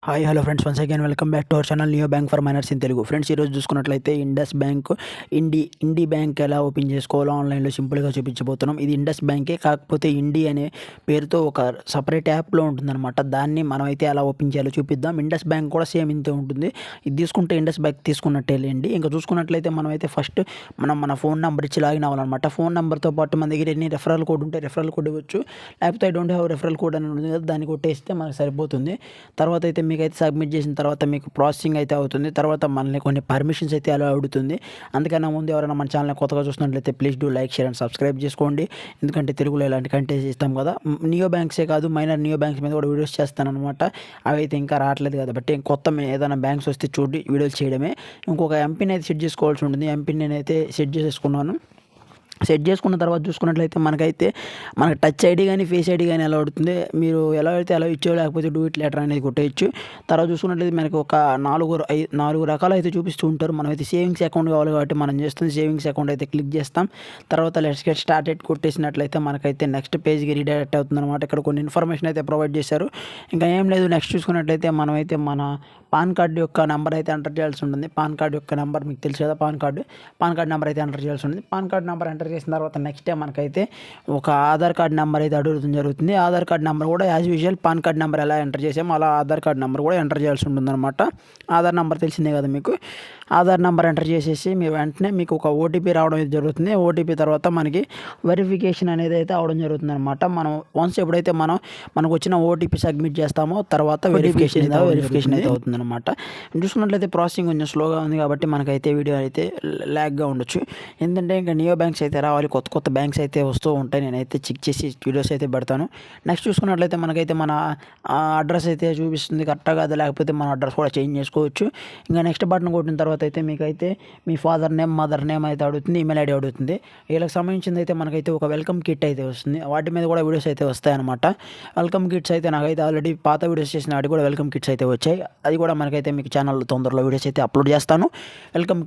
Hi hello friends, once again welcome back to our channel Neo bank for minors in Telugu. Friends, ఈరోజు చూసుకున్నట్లయితే Indus bank Indie bank ఎలా open చేసుకోవాలో ఆన్లైన్లో సింపుల్గా చూపించబోతున్నాం. ఇది ఇండస్ బ్యాంకే, కాకపోతే ఇండి అనే పేరుతో ఒక సపరేట్ యాప్లో ఉంటుందన్నమాట. దాన్ని మనం అయితే ఎలా ఓపెన్ చేయాలో చూపిద్దాం. ఇండస్ బ్యాంక్ కూడా సేమ్ ఇంతే ఉంటుంది. ఇది తీసుకుంటే ఇండస్ బ్యాంక్ తీసుకున్నట్టే లేండి. ఇంకా చూసుకున్నట్లయితే మనమైతే ఫస్ట్ మన ఫోన్ నెంబర్ ఇచ్చి లాగిన్ అవ్వాలన్నమాట. ఫోన్ నెంబర్తో పాటు మన దగ్గర ఎన్ని రెఫరల్ కోడ్ ఉంటే రెఫరల్ కోడ్ ఇవ్వచ్చు. లేకపోతే I don't have referral code అని ఉంటుంది కదా, దాన్ని కొట్టేస్తే మనకు సరిపోతుంది. తర్వాత అయితే మీకైతే సబ్మిట్ చేసిన తర్వాత మీకు ప్రాసెసింగ్ అయితే అవుతుంది. తర్వాత మనల్ని కొన్ని పర్మిషన్స్ అయితే అలా అడుగుతుంది. అందుకన్నా ముందు ఎవరైనా మన ఛానల్ కొత్తగా చూసినట్లయితే please do like, share and subscribe చేసుకోండి. ఎందుకంటే తెలుగులో ఇలాంటి కంటెంట్స్ ఇస్తాం కదా. నియో బ్యాంక్సే కాదు, మైనర్ నియో బ్యాంక్స్ మీద కూడా వీడియోస్ చేస్తాను అనమాట. అవి అయితే ఇంకా రావట్లేదు కాబట్టి కొత్త ఏదైనా బ్యాంక్స్ వస్తే చూడి వీడియోలు చేయడమే. ఇంకొక ఎంపీని అయితే సెట్ చేసుకోవాల్సి ఉంటుంది. ఎంపీని నేనైతే సెట్ చేసేసుకున్నాను. సెట్ చేసుకున్న తర్వాత చూసుకున్నట్లయితే మనకు టచ్ ఐడి కానీ ఫేస్ ఐడి కానీ ఎలా అవుతుంది, మీరు ఎలా అయితే అలా ఇచ్చో, లేకపోతే డూ ఇట్ లెటర్ అనేది కొట్టేయచ్చు. తర్వాత చూసుకున్నట్లయితే మనకు ఒక నాలుగు రకాలు అయితే చూపిస్తూ ఉంటారు. మనమైతే సేవింగ్స్ అకౌంట్ కావాలి కాబట్టి మనం చేస్తుంది సేవింగ్స్ అకౌంట్ అయితే క్లిక్ చేస్తాం. తర్వాత లెట్స్ గెట్ స్టార్టెడ్ కొట్టేసినట్లయితే మనకైతే నెక్స్ట్ పేజ్కి రీడైరెక్ట్ అవుతుంది అనమాట. ఇక్కడ కొన్ని ఇన్ఫర్మేషన్ అయితే ప్రొవైడ్ చేశారు. ఇంకా ఏం లేదు, నెక్స్ట్ చూసుకున్నట్లయితే మనమైతే మన పాన్ కార్డు యొక్క నెంబర్ అయితే ఎంటర్ చేయాల్సి ఉంటుంది. పాన్ కార్డు యొక్క నెంబర్ మీకు తెలుసు కదా, పాన్ కార్డు నెంబర్ అయితే ఎంటర్ చేయాల్సి ఉంటుంది. పాన్ కార్డు నెంబర్ ఎంటర్ చేసిన తర్వాత నెక్స్ట్ డే మనకైతే ఒక ఆధార్ కార్డు నెంబర్ అయితే అడుగుతుంది జరుగుతుంది. ఆధార్ కార్డు నెంబర్ కూడా as usual pan card number ఎలా ఎంటర్ చేసామో అలా ఆధార్ కార్డు నెంబర్ కూడా ఎంటర్ చేయాల్సి ఉంటుంది అనమాట. ఆధార్ నెంబర్ తెలిసిందే కదా మీకు. ఆధార్ నెంబర్ ఎంటర్ చేసేసి మీరు వెంటనే మీకు ఒక ఓటీపీ రావడం అయితే జరుగుతుంది. ఓటీపీ తర్వాత మనకి వెరిఫికేషన్ అనేది అయితే అవడం జరుగుతుంది అనమాట. మనం వన్స్ ఎప్పుడైతే మనకు వచ్చిన ఓటీపీ సబ్మిట్ చేస్తామో తర్వాత వెరిఫికేషన్ అయితే అవుతుంది అనమాట. చూసుకున్నట్లయితే ప్రాసెసింగ్ కొంచెం స్లోగా ఉంది కాబట్టి మనకైతే వీడియో అయితే ల్యాగ్గా ఉండొచ్చు. ఎందుకంటే ఇంకా నియో బ్యాంక్స్ అయితే రావాలి, కొత్త బ్యాంక్స్ అయితే వస్తూ ఉంటాయి. నేనైతే చెక్ చేసి వీడియోస్ అయితే పెడతాను. నెక్స్ట్ చూసుకున్నట్లయితే మనకైతే మన అడ్రస్ అయితే చూపిస్తుంది కరెక్ట్గా కాదు, లేకపోతే మన అడ్రస్ కూడా చేంజ్ చేసుకోవచ్చు. ఇంకా నెక్స్ట్ బటన్ కొట్టిన తర్వాత అయితే మీకైతే మీ ఫాదర్ నేమ్, మదర్ నేమ్ అయితే అడుగుతుంది, ఈమెయిల్ ఐడి అడుగుతుంది. వీళ్ళకి సంబంధించింది అయితే మనకైతే ఒక వెల్కమ్ కిట్ అయితే వస్తుంది. వాటి మీద కూడా వీడియోస్ అయితే వస్తాయన్నమాట. వెల్కమ్ కిట్స్ అయితే నాకైతే ఆల్రెడీ పాత వీడియోస్ చేసిన వాటి కూడా వెల్కమ్ కిట్స్ అయితే వచ్చాయి. అది కూడా మనకైతే మీకు ఛానల్లో తొందరలో వీడియోస్ అయితే అప్లోడ్ చేస్తాను. వెల్కమ్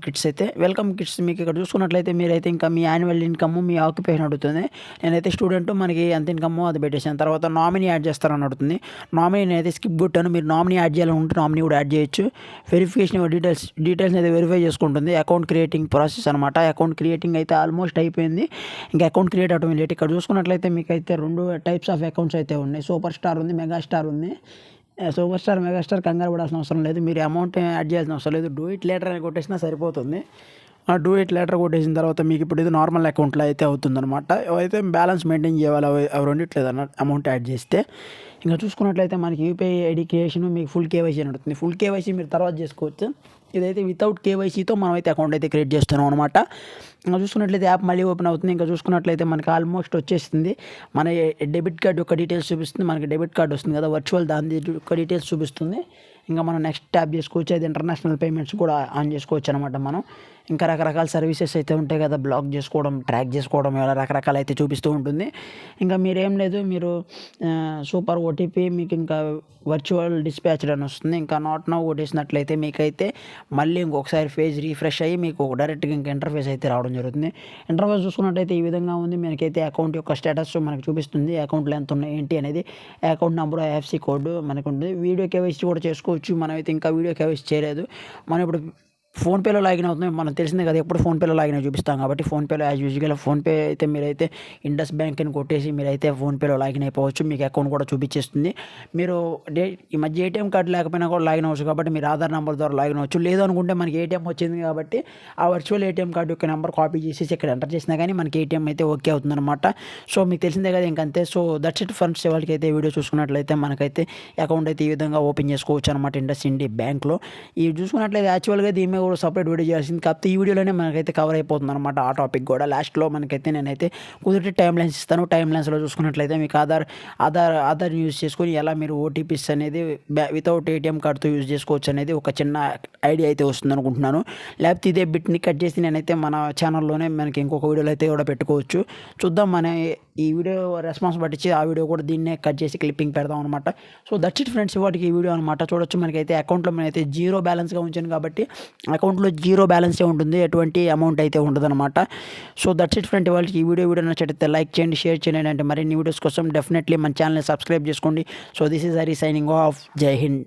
కిట్స్ మీకు ఇక్కడ చూసుకున్నట్లయితే మీరైతే ఇంకా మీ యాన్యువల్ ఇన్కమ్, మీ ఆక్యుపేషన్ అడుగుతుంది. నేనైతే స్టూడెంట్, మనకి ఎంత ఇన్కమ్ అది పెట్టేసాను. తర్వాత నామినీ యాడ్ చేస్తారని అడుగుతుంది. నామినీ నేనైతే స్కిప్ కొట్టాను. మీరు నామినీ యాడ్ చేయాలనుకుంటే నామినీ కూడా యాడ్ చేయొచ్చు. వెరిఫికేషన్ డీటెయిల్స్ అయితే వెరిఫై చేసుకుంటుంది. అకౌంట్ క్రియేటింగ్ ప్రాసెస్ అనమాట. అకౌంట్ క్రియేటింగ్ అయితే ఆల్మోస్ట్ అయిపోయింది. ఇంకా అకౌంట్ క్రియేట్ అవడం లేట్. ఇక్కడ చూసుకున్నట్లయితే మీకు అయితే 2 టైప్స్ ఆఫ్ అకౌంట్స్ అయితే ఉన్నాయి. సూపర్ స్టార్ ఉంది, మెగాస్టార్ ఉంది. సూపర్ స్టార్, మెగాస్టార్ కంగారు పడాల్సిన అవసరం లేదు. మీరు అమౌంట్ యాడ్ చేయాల్సిన అవసరం లేదు. డూ ఇట్ లేటర్ అని కొట్టేసినా సరిపోతుంది. డూ ఇట్ లేటర్ కొట్టేసిన తర్వాత మీకు ఇప్పుడు ఇది నార్మల్ అకౌంట్లో అయితే అవుతుందన్నమాట. అయితే బ్యాలెన్స్ మెయింటైన్ చేయాలి అవి రెండిట్లేదు అన్నట్టు అమౌంట్ యాడ్ చేస్తే. ఇంకా చూసుకున్నట్లయితే మనకి యూపీఐ ఐడి క్రియేషన్ మీకు ఫుల్ కేవైసీ అని ఉంటుంది. ఫుల్ కేవైసీ మీరు తర్వాత చేసుకోవచ్చు. ఇదైతే వితౌట్ కేవైసీతో మనం అయితే అకౌంట్ అయితే క్రియేట్ చేస్తున్నాం అనమాట. ఇంకా చూసుకున్నట్లయితే యాప్ మళ్ళీ ఓపెన్ అవుతుంది. ఇంకా చూసుకున్నట్లయితే మనకి ఆల్మోస్ట్ వచ్చేస్తుంది. మన డెబిట్ కార్డ్ యొక్క డీటెయిల్స్ చూపిస్తుంది. మనకి డెబిట్ కార్డ్ వస్తుంది కదా వర్చువల్, దాని యొక్క డీటెయిల్స్ చూపిస్తుంది. ఇంకా మనం నెక్స్ట్ ట్యాప్ చేసుకోవచ్చు. అయితే ఇంటర్నేషనల్ పేమెంట్స్ కూడా ఆన్ చేసుకోవచ్చు అనమాట. మనం ఇంకా రకరకాల సర్వీసెస్ అయితే ఉంటాయి కదా, బ్లాక్ చేసుకోవడం, ట్రాక్ చేసుకోవడం, ఇలా రకరకాలు అయితే చూపిస్తూ ఉంటుంది. ఇంకా మీరేం లేదు, మీరు సూపర్ ఓటీపీ మీకు ఇంకా వర్చువల్ డిస్పాచ్డ్ అని వస్తుంది. ఇంకా నాట్ నౌ కొట్టేసినట్లయితే మీకైతే మళ్ళీ ఇంకొకసారి పేజ్ రీఫ్రెష్ అయ్యి మీకు డైరెక్ట్గా ఇంకా ఇంటర్ఫేస్ అయితే రావడం జరుగుతుంది. ఇంటర్ఫేస్ చూసుకున్నట్టయితే ఈ విధంగా ఉంది. మనకైతే అకౌంట్ యొక్క స్టేటస్ మనకు చూపిస్తుంది. అకౌంట్లో ఎంత ఉన్నాయి ఏంటి అనేది, అకౌంట్ నెంబర్, ఐఎఫ్సి కోడ్ మనకు ఉంటుంది. వీడియో కేవైసీ కూడా చేసుకోవచ్చు. మనమైతే ఇంకా వీడియో కేవైసీ చేయలేదు. మనం ఇప్పుడు ఫోన్పేలో లాగిన్ అవుతుంది. మనం తెలిసిందే కదా, ఎప్పుడు ఫోన్పేలో లాగిన్ అయి చూపిస్తాం కాబట్టి ఫోన్పేలో యాజ్ యూజువల్ ఫోన్పే అయితే మీరైతే ఇండస్ బ్యాంక్ అని కొట్టేసి మీరైతే ఫోన్పేలో లాగిన్ అయిపోవచ్చు. మీకు అకౌంట్ కూడా చూపించేస్తుంది. మీరు ఈ మధ్య ఏటీఎం కార్డు లేకపోయినా కూడా లాగిన్ అవ్వచ్చు కాబట్టి మీరు ఆధార్ నెంబర్ ద్వారా లాగిన్ అవ్వచ్చు. లేదు అనుకుంటే మనకి ఏటీఎం వచ్చింది కాబట్టి ఆ వర్చువల్ ఏటీఎం కార్డు యొక్క నెంబర్ కాపీ చేసేసి ఇక్కడ ఎంటర్ చేసినా కానీ మనకి ఏటీఎం అయితే ఓకే అవుతుందన్నమాట. సో మీకు తెలిసిందే కదా ఇంకంతే. So that's it friends. వాళ్ళకి అయితే వీడియో చూసుకున్నట్లయితే మనకైతే అకౌంట్ అయితే ఈ విధంగా ఓపెన్ చేసుకోవచ్చు అనమాట ఇండస్ ఇండి బ్యాంక్లో. ఇవి చూసుకున్నట్లయితే యాక్చువల్గా దీని కూడా సపరేట్ వీడియో చేయాల్సింది, కాకపోతే ఈ వీడియోలోనే మనకైతే కవర్ అయిపోతుంది అనమాట. ఆ టాపిక్ కూడా లాస్ట్లో మనకైతే నేనైతే కుదిరితే టైం లైన్స్ ఇస్తాను. టైం లైన్స్లో చూసుకున్నట్లయితే మీకు ఆధార్ యూజ్ చేసుకొని ఎలా మీరు ఓటీపీస్ అనేది వితౌట్ ఏటీఎం కార్డ్తో యూజ్ చేసుకోవచ్చు అనేది ఒక చిన్న ఐడియా అయితే వస్తుంది అనుకుంటున్నాను. లేకపోతే ఇదే బిట్ని కట్ చేసి నేనైతే మన ఛానల్లోనే మనకి ఇంకొక వీడియోలో అయితే కూడా పెట్టుకోవచ్చు. చూద్దాం, మన ఈ వీడియో రెస్పాన్స్ పట్టించి ఆ వీడియో కూడా దీన్నే కట్ చేసి క్లిప్పింగ్ పెడదాం అనమాట. సో దట్స్ ఇట్ ఫ్రెండ్స్, వాటికి ఈ వీడియో అనమాట. చూడొచ్చు మనకైతే అకౌంట్లో మనైతే జీరో బ్యాలెన్స్గా ఉంచాను కాబట్టి అకౌంట్లో జీరో బ్యాలెన్సే ఉంటుంది, ఎటువంటి అమౌంట్ అయితే ఉండదన్నమాట. So that's it friend. వాళ్ళకి ఈ వీడియో నచ్చితే లైక్ చేయండి, షేర్ చేయండి. అంటే మరిన్ని వీడియోస్ కోసం డెఫినెట్లీ మన ఛానల్ని సబ్స్క్రైబ్ చేసుకోండి. So this is Hari signing off. జై హింద్.